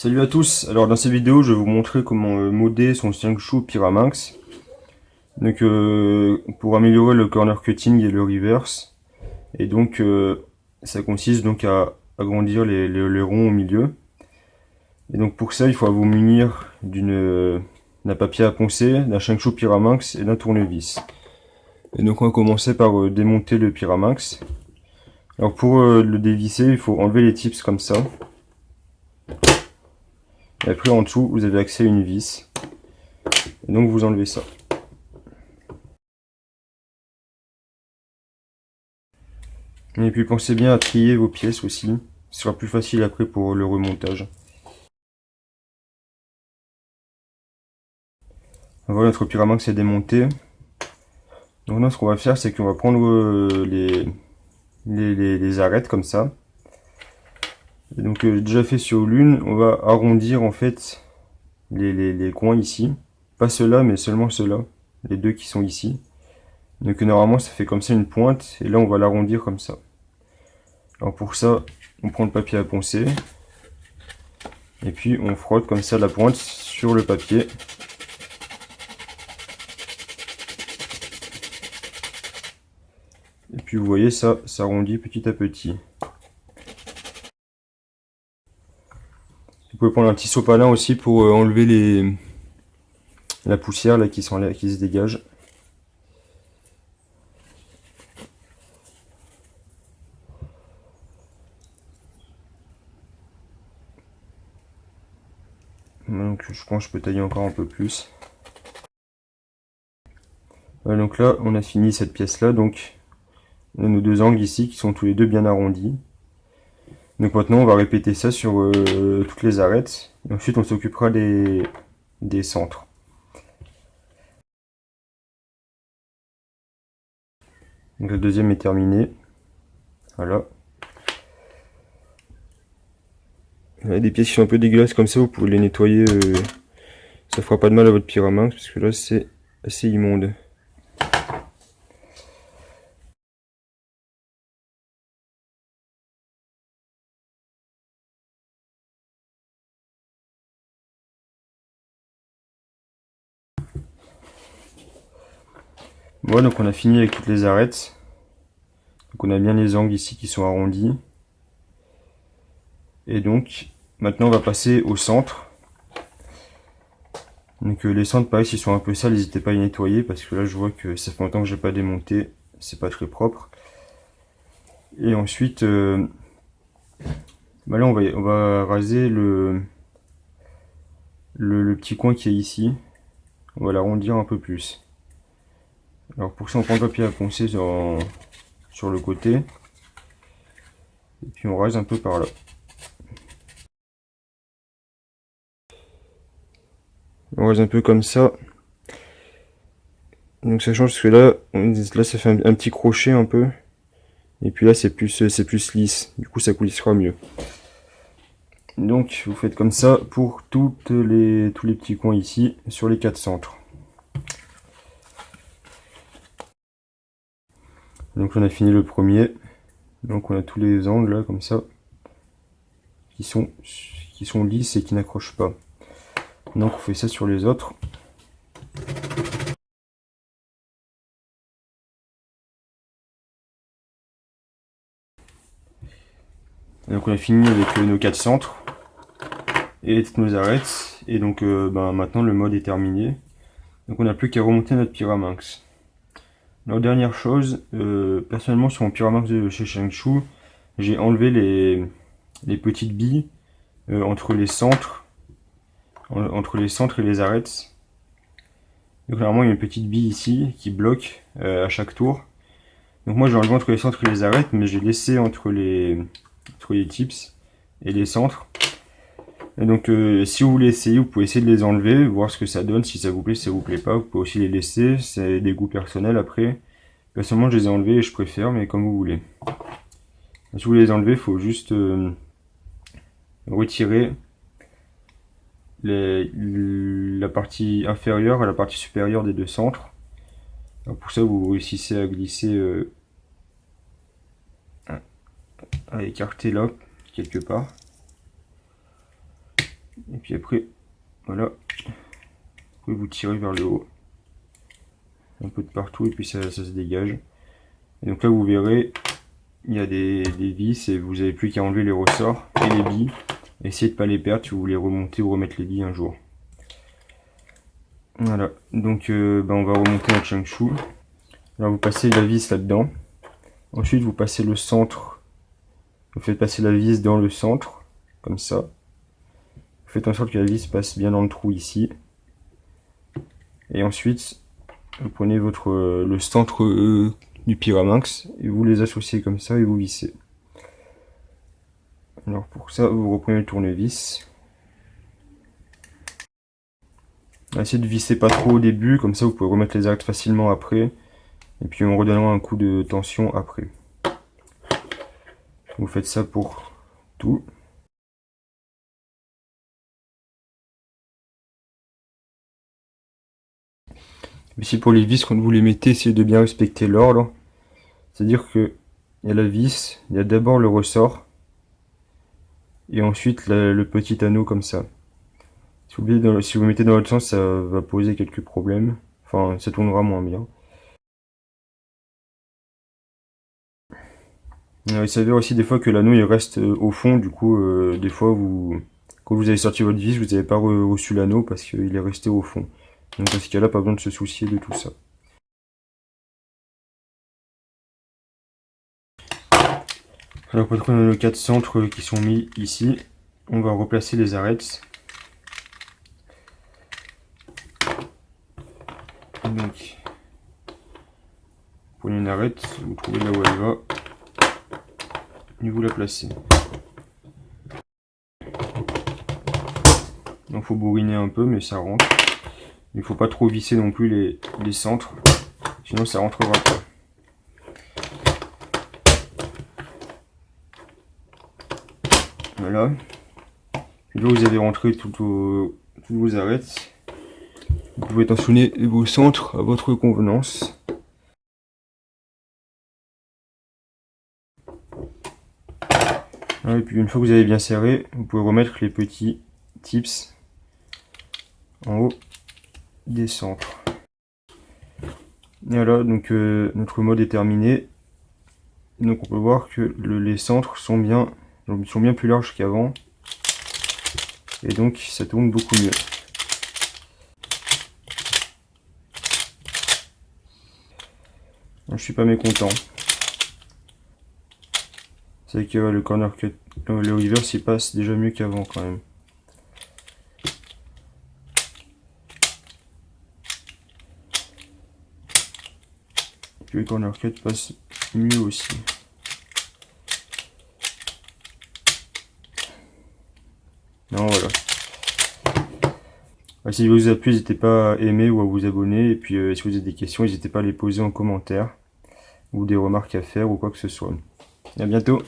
Salut à tous, alors dans cette vidéo je vais vous montrer comment modder son Xiangshu Pyraminx. Donc pour améliorer le corner cutting et le reverse. Et donc ça consiste donc à agrandir les ronds au milieu. Et donc pour ça il faut vous munir d'un papier à poncer, d'un Xiangshu Pyraminx et d'un tournevis. Et donc on va commencer par démonter le Pyraminx. Alors pour le dévisser il faut enlever les tips comme ça. Et après en dessous vous avez accès à une vis. Et donc vous enlevez ça. Et puis pensez bien à trier vos pièces aussi, ce sera plus facile après pour le remontage. Voilà, notre Pyraminx est démonté. Donc là ce qu'on va faire c'est qu'on va prendre les arêtes comme ça. Et donc j'ai déjà fait sur l'une, on va arrondir en fait les coins ici. Pas ceux-là mais seulement ceux-là, les deux qui sont ici. Donc normalement ça fait comme ça une pointe et là on va l'arrondir comme ça. Alors pour ça on prend le papier à poncer. Et puis on frotte comme ça la pointe sur le papier. Et puis vous voyez ça s'arrondit petit à petit. Vous pouvez prendre un petit sopalin aussi pour enlever la poussière là qui se dégage. Donc je pense que je peux tailler encore un peu plus. Voilà, donc là on a fini cette pièce là, donc on a nos deux angles ici qui sont tous les deux bien arrondis. Donc maintenant on va répéter ça sur toutes les arêtes. Et ensuite on s'occupera des centres. Donc la deuxième est terminée. Voilà. Il y a des pièces qui sont un peu dégueulasses comme ça, vous pouvez les nettoyer. Ça fera pas de mal à votre Pyraminx parce que là c'est assez immonde. Voilà, donc on a fini avec toutes les arêtes. Donc on a bien les angles ici qui sont arrondis. Et donc maintenant on va passer au centre. Donc les centres pareil s'ils sont un peu sales, n'hésitez pas à les nettoyer parce que là je vois que ça fait longtemps que j'ai pas démonté, c'est pas très propre. Et ensuite là on va raser le petit coin qui est ici. On va l'arrondir un peu plus. Alors pour ça on prend le papier à poncer sur le côté. Et puis on rase un peu par là. On rase un peu comme ça. Donc ça change parce que là ça fait un petit crochet un peu. Et puis là c'est plus lisse. Du coup ça coulissera mieux. Donc vous faites comme ça pour tous les petits coins ici sur les quatre centres. Donc on a fini le premier. Donc on a tous les angles là comme ça qui sont lisses et qui n'accrochent pas. Donc on fait ça sur les autres. Donc on a fini avec nos quatre centres et toutes nos arêtes. Et donc maintenant le mode est terminé. Donc on n'a plus qu'à remonter notre Pyraminx. Alors dernière chose, personnellement sur mon Pyraminx de chez Xiangshu, j'ai enlevé les petites billes entre les centres et les arêtes. Donc normalement il y a une petite bille ici qui bloque à chaque tour. Donc moi j'ai enlevé entre les centres et les arêtes, mais j'ai laissé entre les tips et les centres. Et donc si vous voulez essayer, vous pouvez essayer de les enlever, voir ce que ça donne, si ça vous plaît, si ça vous plaît pas. Vous pouvez aussi les laisser, c'est des goûts personnels après. Personnellement je les ai enlevés et je préfère, mais comme vous voulez. Si vous voulez les enlever, il faut juste retirer la partie inférieure à la partie supérieure des deux centres. Alors pour ça vous réussissez à glisser, à écarter là quelque part. Et puis après, voilà, vous pouvez vous tirer vers le haut, un peu de partout, et puis ça se dégage. Et donc là, vous verrez, il y a des vis, et vous n'avez plus qu'à enlever les ressorts et les billes. Essayez de ne pas les perdre si vous voulez remonter ou remettre les billes un jour. Voilà, donc on va remonter notre Changshu. Là, vous passez la vis là-dedans. Ensuite, vous passez le centre. Vous faites passer la vis dans le centre, comme ça. Vous faites en sorte que la vis passe bien dans le trou ici. Et ensuite, vous prenez le centre du Pyraminx et vous les associez comme ça et vous vissez. Alors pour ça, vous reprenez le tournevis. Essayez de visser pas trop au début, comme ça vous pouvez remettre les arêtes facilement après. Et puis on redonnera un coup de tension après. Vous faites ça pour tout. Ici pour les vis, quand vous les mettez, essayez de bien respecter l'ordre. C'est-à-dire que il y a la vis, il y a d'abord le ressort, et ensuite le petit anneau comme ça. Si vous mettez dans l'autre sens, ça va poser quelques problèmes. Enfin, ça tournera moins bien. Il s'avère aussi des fois que l'anneau il reste au fond, du coup, des fois quand vous avez sorti votre vis, vous n'avez pas reçu l'anneau parce qu'il est resté au fond. Donc dans ce cas-là, pas besoin de se soucier de tout ça. Alors maintenant on a nos 4 centres qui sont mis ici. On va replacer les arêtes. Donc, prenez une arête, vous trouvez là où elle va, et vous la placez. Donc faut bourriner un peu, mais ça rentre. Il ne faut pas trop visser non plus les centres, sinon ça rentrera pas. Voilà. Et là vous avez rentré toutes vos arêtes. Vous pouvez tensionner vos centres à votre convenance. Et puis une fois que vous avez bien serré, vous pouvez remettre les petits tips en haut des centres. Et voilà, donc notre mode est terminé. Donc on peut voir que les centres sont bien plus larges qu'avant. Et donc ça tourne beaucoup mieux. Je suis pas mécontent. C'est vrai que le corner cut, le reverse il passe déjà mieux qu'avant quand même. Puis le corner cut passe mieux aussi. Non, voilà. Si vous a plu, n'hésitez pas à aimer ou à vous abonner. Et puis si vous avez des questions, n'hésitez pas à les poser en commentaire. Ou des remarques à faire ou quoi que ce soit. À bientôt.